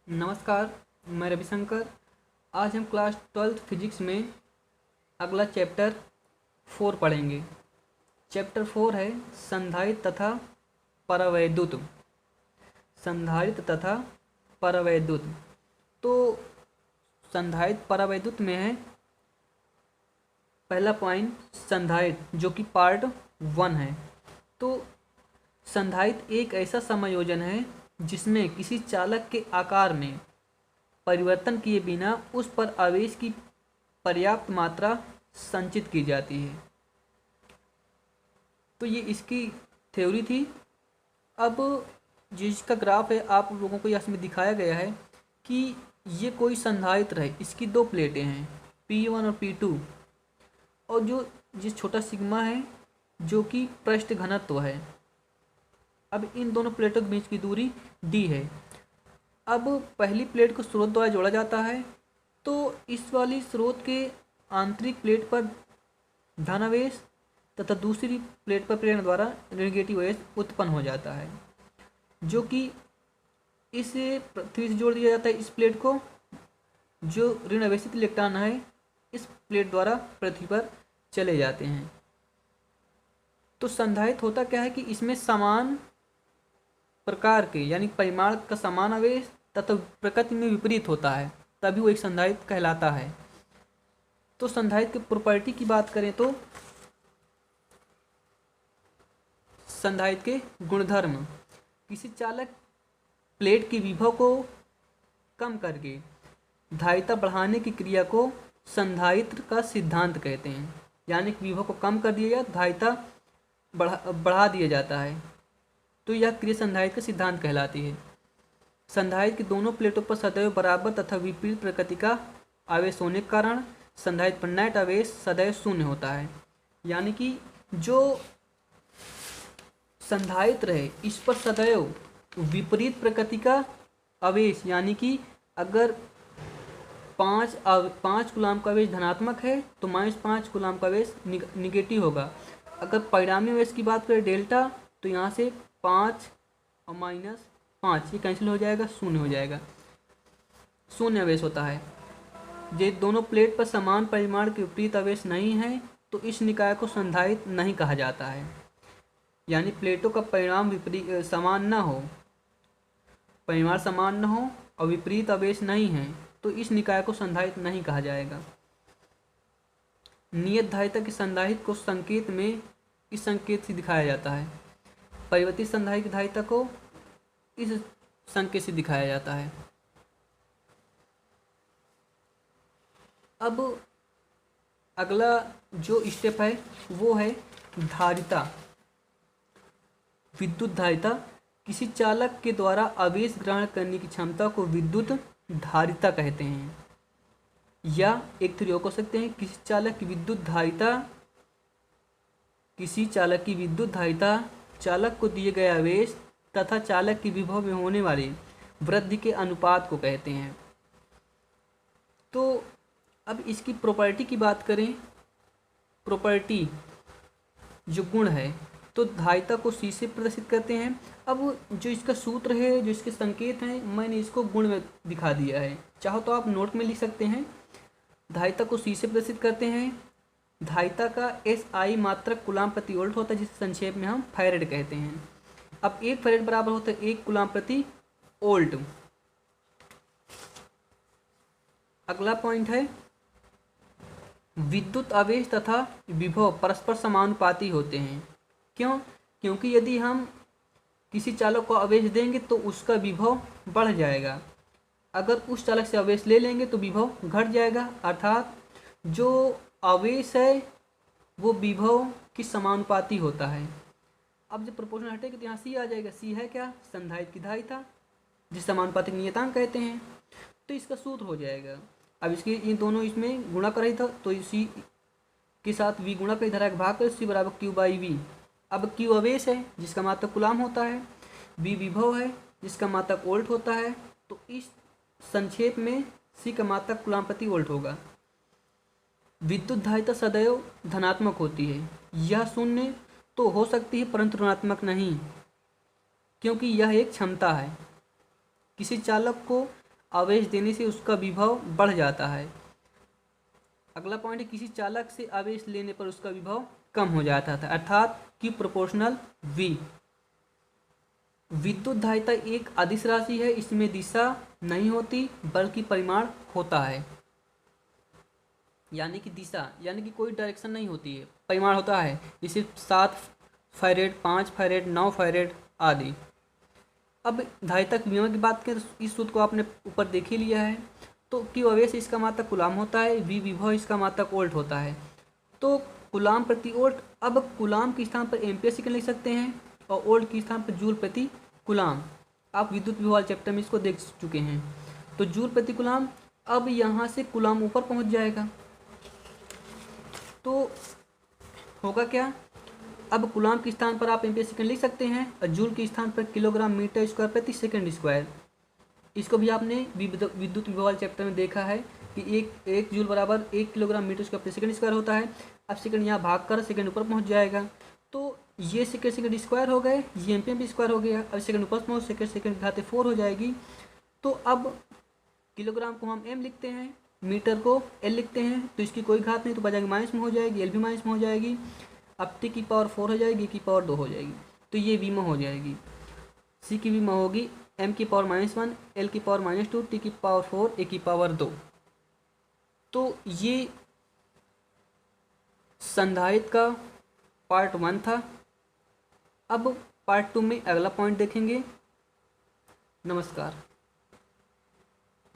नमस्कार, मैं रविशंकर। आज हम क्लास 12th फिजिक्स में अगला चैप्टर 4 पढ़ेंगे। चैप्टर 4 है संधारित्र तथा परावैद्युत। संधारित्र तथा परावैद्युत। तो संधारित्र परावैद्युत में है पहला पॉइंट संधारित्र, जो कि पार्ट 1 है। तो संधारित्र एक ऐसा समायोजन है जिसमें किसी चालक के आकार में परिवर्तन किए बिना उस पर आवेश की पर्याप्त मात्रा संचित की जाती है। तो ये इसकी थ्योरी थी। अब जिसका ग्राफ है आप लोगों को इसमें दिखाया गया है कि ये कोई संधारित्र है। इसकी दो प्लेटें हैं, P1 और P2, और जो जिस छोटा सिग्मा है जो कि पृष्ठ घनत्व है। अब इन दोनों प्लेटों के बीच की दूरी d है। अब पहली प्लेट को स्रोत द्वारा जोड़ा जाता है, तो इस वाली स्रोत के आंतरिक प्लेट पर धनावेश तथा दूसरी प्लेट पर प्रेरण द्वारा नेगेटिव आवेश उत्पन्न हो जाता है, जो कि इसे पृथ्वी से जोड़ दिया जाता है। इस प्लेट को, जो ऋण आवेशित इलेक्ट्रॉन है, इस प्लेट द्वारा पृथ्वी पर चले जाते हैं। तो संधारित्र होता क्या है कि इसमें समान प्रकार के यानी परिमाण का समान आवेश तथा प्रकृति में विपरीत होता है, तभी वो एक संधारित्र कहलाता है। तो संधारित्र की प्रॉपर्टी की बात करें तो संधारित्र के गुणधर्म, किसी चालक प्लेट की विभव को कम करके धारिता बढ़ाने की क्रिया को संधारित्र का सिद्धांत कहते हैं। यानी कि विभव को कम कर दिया जाए, धारिता बढ़ा दिया जाता है, तो यह क्रिया संधारित्र का सिद्धांत कहलाती है। संधारित्र की दोनों प्लेटों पर सदैव बराबर तथा विपरीत प्रकृति का आवेश होने के कारण संधारित्र पर नेट आवेश सदैव शून्य होता है। यानी कि जो संधारित्र है इस पर सदैव विपरीत प्रकृति का आवेश, यानी कि अगर 5 कूलाम का आवेश धनात्मक है तो -5 कूलाम का आवेश निगेटिव होगा। अगर परिणामी आवेश की बात करें डेल्टा, तो यहाँ से 5 और -5 ये कैंसिल हो जाएगा, शून्य हो जाएगा, शून्य आवेश होता है। ये दोनों प्लेट पर समान परिमाण के विपरीत आवेश नहीं है तो इस निकाय को संधारित्र नहीं कहा जाता है। यानी प्लेटों का परिमाण विपरीत समान न हो, परिमाण समान न हो और विपरीत आवेश नहीं है तो इस निकाय को संधारित्र नहीं कहा जाएगा। नियत धारिता के संधारित्र को संकेत में इस संकेत से दिखाया जाता है। परिवर्तित संधारित्र की धारिता को इस संकेत से दिखाया जाता है। अब अगला जो स्टेप है वो है धारिता, विद्युत धारिता। किसी चालक के द्वारा आवेश ग्रहण करने की क्षमता को विद्युत धारिता कहते हैं। या एक प्रयोग हो सकते हैं, किसी चालक की विद्युत धारिता चालक को दिए गए आवेश तथा चालक की विभव में होने वाली वृद्धि के अनुपात को कहते हैं। तो अब इसकी प्रॉपर्टी की बात करें, प्रॉपर्टी जो गुण है, तो धारिता को C से प्रदर्शित करते हैं। अब जो इसका सूत्र है, जो इसके संकेत हैं, मैंने इसको गुण में दिखा दिया है, चाहो तो आप नोट में लिख सकते हैं। धारिता को C से प्रदर्शित करते हैं। धारिता का SI मात्रक कूलाम प्रति वोल्ट होता है, जिसे संक्षेप में हम फैरेड कहते हैं। अब 1 फैरेड बराबर होता है 1 कूलाम प्रति वोल्ट। अगला पॉइंट है विद्युत आवेश तथा विभव परस्पर समानुपाती होते हैं। क्यों? क्योंकि यदि हम किसी चालक को आवेश देंगे तो उसका विभव बढ़ जाएगा, अगर उस चालक से आवेश ले लेंगे तो विभव घट जाएगा। अर्थात जो आवेश है वो विभव की समानुपाती होता है। अब जब प्रोपोर्शनल हटेगा तो यहाँ C आ जाएगा। C है क्या? संधारित्र की धारिता, जिसे समानुपातिक नियतांक कहते हैं। तो इसका सूत्र हो जाएगा। अब इसके ये दोनों इसमें गुणा कर रही था, तो C के साथ V गुणा कर धारा का भाग कर, C बराबर Q/V। अब Q आवेश है जिसका मात्रक कूलाम होता है, V विभव है जिसका मात्रक वोल्ट होता है, तो इस संक्षेप में C का मात्रक कूलाम प्रति वोल्ट होगा। विद्युत धारिता सदैव धनात्मक होती है। यह शून्य तो हो सकती है परंतु ऋणात्मक नहीं, क्योंकि यह एक क्षमता है। किसी चालक को आवेश देने से उसका विभव बढ़ जाता है। अगला पॉइंट है किसी चालक से आवेश लेने पर उसका विभव कम हो जाता था, अर्थात Q प्रोपोर्शनल V। विद्युत धारिता एक अदिश राशि है, इसमें दिशा नहीं होती बल्कि परिमाण होता है, यानी कि दिशा यानी कि कोई डायरेक्शन नहीं होती है, परिमाण होता है, जैसे 7 फैरेड, 5 फैरेड, 9 फैरेड आदि। अब धारिता की विभव की बात करें तो इस सूत्र को आपने ऊपर देख ही लिया है। तो Q आवेश इसका मात्रक कूलाम होता है, V विभव इसका मात्रक वोल्ट होता है। तो कूलाम प्रति वोल्ट, अब कूलाम के स्थान पर एम्पियर सेकंड लिख सकते हैं और वोल्ट के स्थान पर जूल प्रति कूलाम। आप विद्युत विभव वाले चैप्टर में इसको देख चुके हैं। तो जूल प्रति कूलाम, अब यहाँ से कूलाम ऊपर पहुँच जाएगा तो होगा क्या, अब कूलाम के स्थान पर आप एम्पियर सेकंड लिख सकते हैं और जूल के स्थान पर किलोग्राम मीटर स्क्वायर प्रति सेकंड स्क्वायर। इसको भी आपने विद्युत विभव वाले चैप्टर में देखा है कि एक जूल बराबर 1 किलोग्राम मीटर स्क्वायर प्रति सेकंड स्क्वायर होता है। अब सेकंड यहाँ भाग कर सेकंड ऊपर पहुँच जाएगा, तो ये सेकंड स्क्वायर हो गए, ये एम्पियर भी स्क्वायर हो गया। अब सेकंड ऊपर पहुँच सेकंड घाते 4 हो जाएगी। तो अब किलोग्राम को हम m लिखते हैं, मीटर को l लिखते हैं, तो इसकी कोई घात नहीं, तो बजाएंगे माइनस में हो जाएगी, l भी माइनस में हो जाएगी। अब t की पावर 4 हो जाएगी, की पावर 2 हो जाएगी, तो ये v में हो जाएगी। c की v में होगी m की पावर -1, l की पावर -2, t की पावर 4, a की पावर 2। तो ये संधारित्र का पार्ट 1 था। अब पार्ट 2 में अगला पॉइंट देखेंगे। नमस्कार।